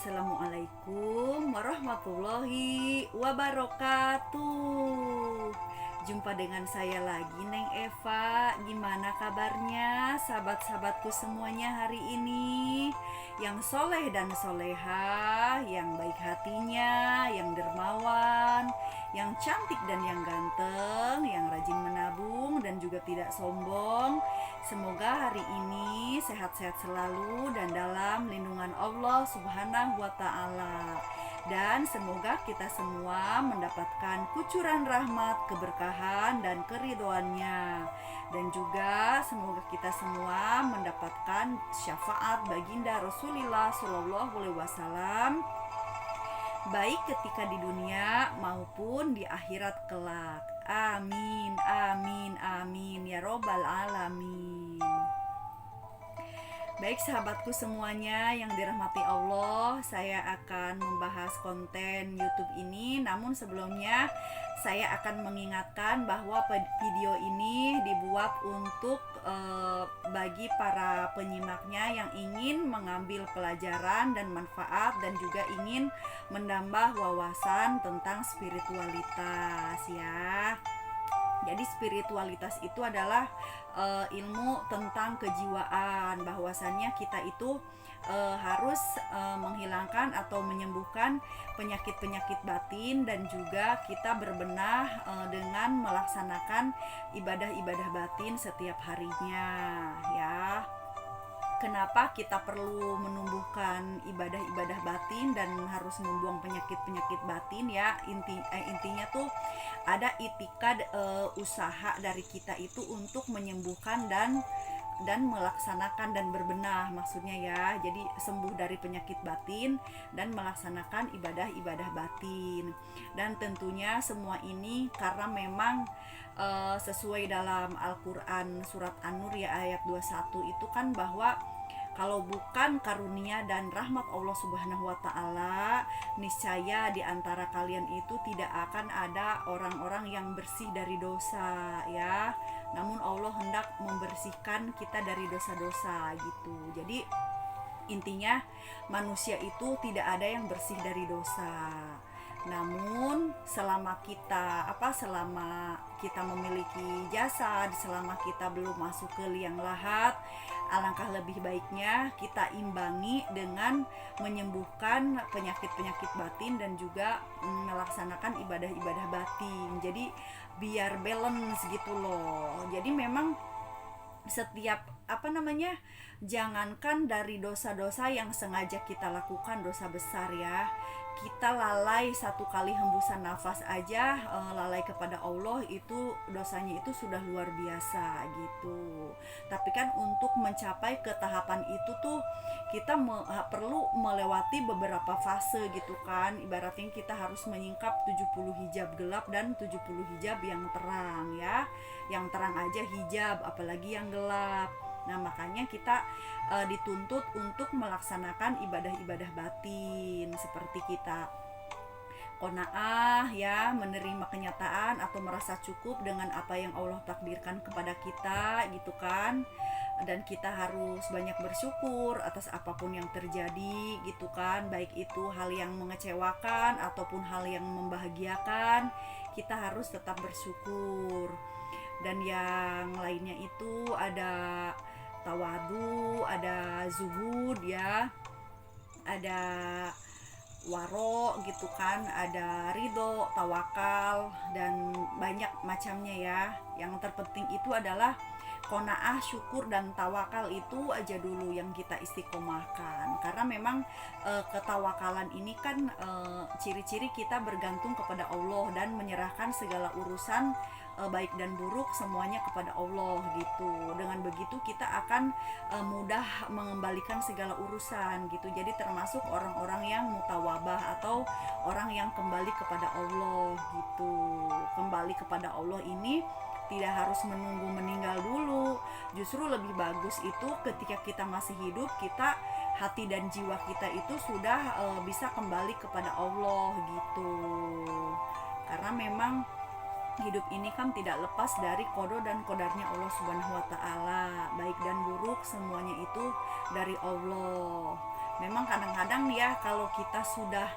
Assalamualaikum warahmatullahi wabarakatuh. Jumpa dengan saya lagi, Neng Eva. Gimana kabarnya sahabat-sahabatku semuanya hari ini? Yang soleh dan soleha, yang baik hatinya, yang dermawan, yang cantik dan yang ganteng, yang rajin menabung dan juga tidak sombong. Semoga hari ini sehat-sehat selalu dan dalam lindungan Allah Subhanahu wa Ta'ala. Dan semoga kita semua mendapatkan kucuran rahmat, keberkahan, dan keridhoannya. Dan juga semoga kita semua mendapatkan syafaat baginda Rasulullah Shallallahu Alaihi Wasallam, baik ketika di dunia maupun di akhirat kelak. Amin, amin, amin ya robbal alamin. Baik sahabatku semuanya yang dirahmati Allah, saya akan membahas konten YouTube ini. Namun sebelumnya saya akan mengingatkan bahwa video ini dibuat untuk bagi para penyimaknya yang ingin mengambil pelajaran dan manfaat dan juga ingin menambah wawasan tentang spiritualitas ya. Jadi spiritualitas itu adalah ilmu tentang kejiwaan, bahwasannya kita itu harus menghilangkan atau menyembuhkan penyakit-penyakit batin, dan juga kita berbenah dengan melaksanakan ibadah-ibadah batin setiap harinya ya. Kenapa kita perlu menumbuhkan ibadah-ibadah batin dan harus membuang penyakit-penyakit batin ya? Intinya tuh ada itikad usaha dari kita itu untuk menyembuhkan dan melaksanakan dan berbenah, maksudnya ya. Jadi sembuh dari penyakit batin dan melaksanakan ibadah-ibadah batin. Dan tentunya semua ini karena memang sesuai dalam Al-Quran surat An-Nur ya ayat 21 itu kan, bahwa kalau bukan karunia dan rahmat Allah Subhanahu wa Ta'ala, niscaya di antara kalian itu tidak akan ada orang-orang yang bersih dari dosa ya. Namun Allah hendak membersihkan kita dari dosa-dosa gitu. Jadi intinya manusia itu tidak ada yang bersih dari dosa. Namun selama kita memiliki jasad, selama kita belum masuk ke liang lahat, alangkah lebih baiknya kita imbangi dengan menyembuhkan penyakit-penyakit batin dan juga melaksanakan ibadah-ibadah batin. Jadi biar balance gitu loh. Jadi memang setiap jangankan dari dosa-dosa yang sengaja kita lakukan, dosa besar ya, kita lalai satu kali hembusan nafas aja, lalai kepada Allah, itu dosanya itu sudah luar biasa gitu. Tapi kan untuk mencapai ke tahapan itu tuh kita perlu melewati beberapa fase gitu kan. Ibaratnya kita harus menyingkap 70 hijab gelap dan 70 hijab yang terang ya. Yang terang aja hijab, apalagi yang gelap. Nah makanya kita dituntut untuk melaksanakan ibadah-ibadah batin, seperti kita qanaah ya, menerima kenyataan atau merasa cukup dengan apa yang Allah takdirkan kepada kita gitu kan. Dan kita harus banyak bersyukur atas apapun yang terjadi gitu kan, baik itu hal yang mengecewakan ataupun hal yang membahagiakan, kita harus tetap bersyukur. Dan yang lainnya itu ada tawadu, ada zuhud ya, ada waro gitu kan, ada ridho, tawakal, dan banyak macamnya ya. Yang terpenting itu adalah qanaah, syukur, dan tawakal itu aja dulu yang kita istiqomahkan. Karena memang ketawakalan ini kan ciri-ciri kita bergantung kepada Allah dan menyerahkan segala urusan baik dan buruk semuanya kepada Allah gitu. Dengan begitu kita akan mudah mengembalikan segala urusan gitu. Jadi termasuk orang-orang yang mutawabah atau orang yang kembali kepada Allah gitu. Kembali kepada Allah ini tidak harus menunggu meninggal dulu. Justru lebih bagus itu ketika kita masih hidup, kita hati dan jiwa kita itu sudah bisa kembali kepada Allah gitu. Karena memang hidup ini kan tidak lepas dari qada dan qadarnya Allah Subhanahu wa Ta'ala. Baik dan buruk semuanya itu dari Allah. Memang kadang-kadang ya kalau kita sudah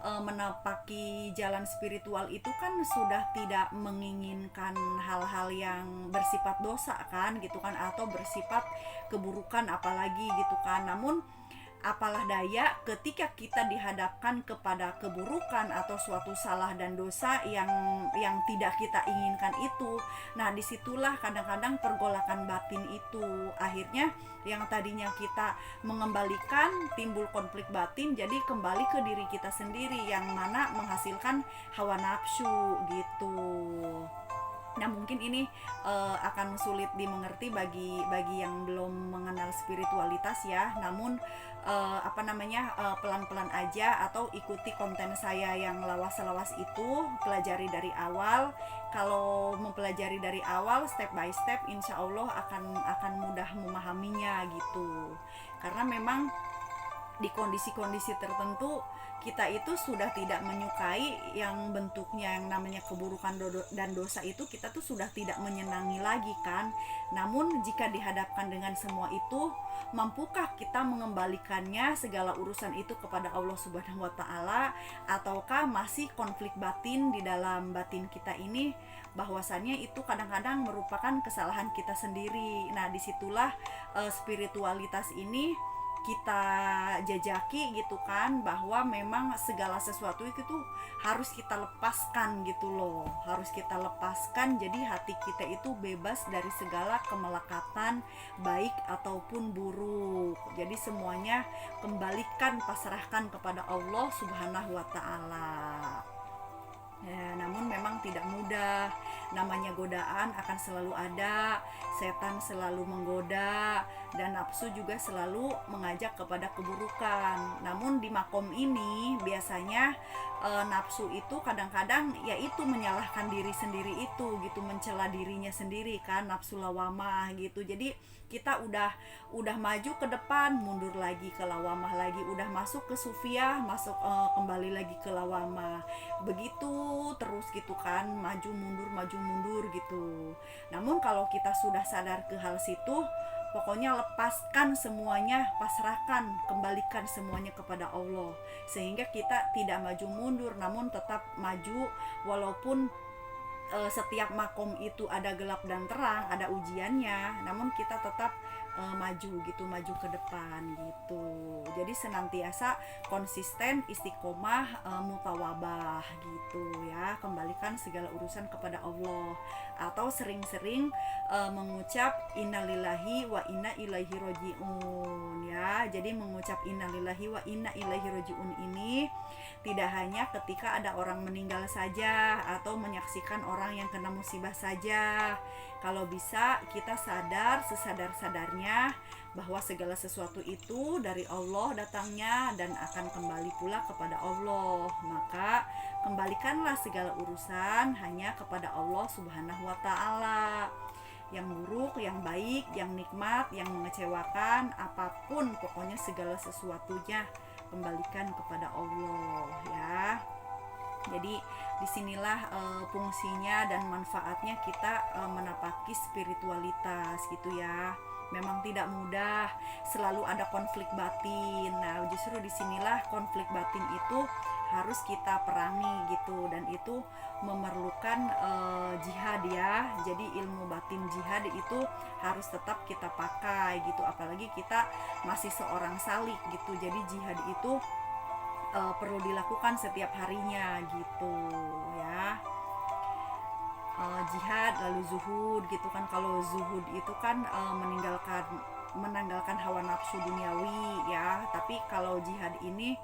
menapaki jalan spiritual itu kan sudah tidak menginginkan hal-hal yang bersifat dosa kan gitu kan, atau bersifat keburukan apalagi gitu kan. Namun apalah daya ketika kita dihadapkan kepada keburukan atau suatu salah dan dosa yang tidak kita inginkan itu. Nah, disitulah kadang-kadang pergolakan batin itu. Akhirnya yang tadinya kita mengembalikan, timbul konflik batin, jadi kembali ke diri kita sendiri yang mana menghasilkan hawa nafsu gitu. Nah, mungkin ini akan sulit dimengerti bagi yang belum mengenal spiritualitas ya. Namun pelan-pelan aja, atau ikuti konten saya yang lawas-lawas itu, pelajari dari awal. Kalau mempelajari dari awal step by step, insya Allah akan mudah memahaminya gitu. Karena memang di kondisi-kondisi tertentu kita itu sudah tidak menyukai yang bentuknya yang namanya keburukan dan dosa itu, kita tuh sudah tidak menyenangi lagi kan. Namun jika dihadapkan dengan semua itu, mampukah kita mengembalikannya segala urusan itu kepada Allah Subhanahu wa taala, ataukah masih konflik batin di dalam batin kita ini, bahwasannya itu kadang-kadang merupakan kesalahan kita sendiri. Nah, disitulah spiritualitas ini kita jajaki gitu kan, bahwa memang segala sesuatu itu tuh harus kita lepaskan gitu loh, harus kita lepaskan. Jadi hati kita itu bebas dari segala kemelekatan baik ataupun buruk. Jadi semuanya kembalikan, pasrahkan kepada Allah Subhanahu wa taala. Ya, namun memang tidak mudah. Namanya godaan akan selalu ada, setan selalu menggoda, dan nafsu juga selalu mengajak kepada keburukan. Namun di makom ini biasanya nafsu itu kadang-kadang yaitu menyalahkan diri sendiri itu gitu, mencela dirinya sendiri kan, nafsu lawamah gitu. Jadi kita udah maju ke depan, mundur lagi ke lawamah lagi, udah masuk ke sufiah, masuk kembali lagi ke lawamah, begitu terus gitu kan, maju mundur gitu. Namun kalau kita sudah sadar ke hal situ, pokoknya lepaskan semuanya, pasrahkan, kembalikan semuanya kepada Allah, sehingga kita tidak maju mundur, namun tetap maju. Walaupun setiap makom itu ada gelap dan terang, ada ujiannya, namun kita tetap maju gitu, maju ke depan gitu. Jadi senantiasa konsisten, istiqomah, mutawabah gitu ya, kembalikan segala urusan kepada Allah, atau sering-sering mengucap innalillahi wa inna ilaihi rojiun ya. Jadi mengucap innalillahi wa inna ilaihi rojiun ini tidak hanya ketika ada orang meninggal saja, atau menyaksikan orang yang kena musibah saja. Kalau bisa kita sadar sesadar-sadarnya bahwa segala sesuatu itu dari Allah datangnya dan akan kembali pula kepada Allah. Maka kembalikanlah segala urusan hanya kepada Allah Subhanahu wa taala. Yang buruk, yang baik, yang nikmat, yang mengecewakan, apapun pokoknya segala sesuatunya kembalikan kepada Allah ya. Jadi disinilah fungsinya dan manfaatnya kita menapaki spiritualitas gitu ya. Memang tidak mudah, selalu ada konflik batin. Nah, justru disinilah konflik batin itu harus kita perangi gitu, dan itu memerlukan jihad ya. Jadi ilmu batin jihad itu harus tetap kita pakai gitu, apalagi kita masih seorang salik gitu. Jadi jihad itu perlu dilakukan setiap harinya gitu ya. Jihad lalu zuhud gitu kan. Kalau zuhud itu kan menanggalkan hawa nafsu duniawi ya, tapi kalau jihad ini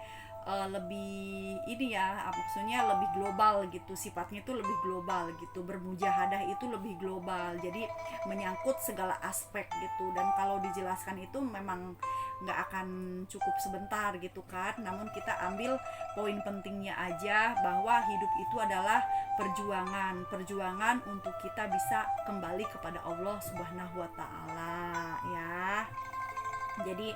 lebih ini ya, maksudnya lebih global gitu, sifatnya itu lebih global gitu, bermujahadah itu lebih global, jadi menyangkut segala aspek gitu. Dan kalau dijelaskan itu memang nggak akan cukup sebentar gitu kan, namun kita ambil poin pentingnya aja, bahwa hidup itu adalah perjuangan untuk kita bisa kembali kepada Allah Subhanahu wa taala ya. Jadi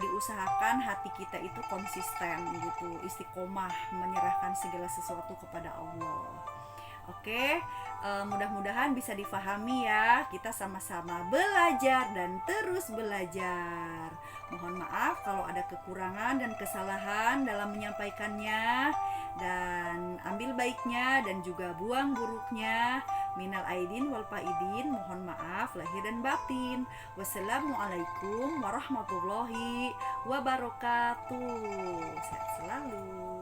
diusahakan hati kita itu konsisten gitu, istiqomah, menyerahkan segala sesuatu kepada Allah. Oke, mudah-mudahan bisa difahami ya. Kita sama-sama belajar dan terus belajar. Mohon maaf kalau ada kekurangan dan kesalahan dalam menyampaikannya, dan ambil baiknya dan juga buang buruknya. Minal aidin wal faidin, mohon maaf lahir dan batin. Wassalamualaikum warahmatullahi wabarakatuh. Sehat selalu.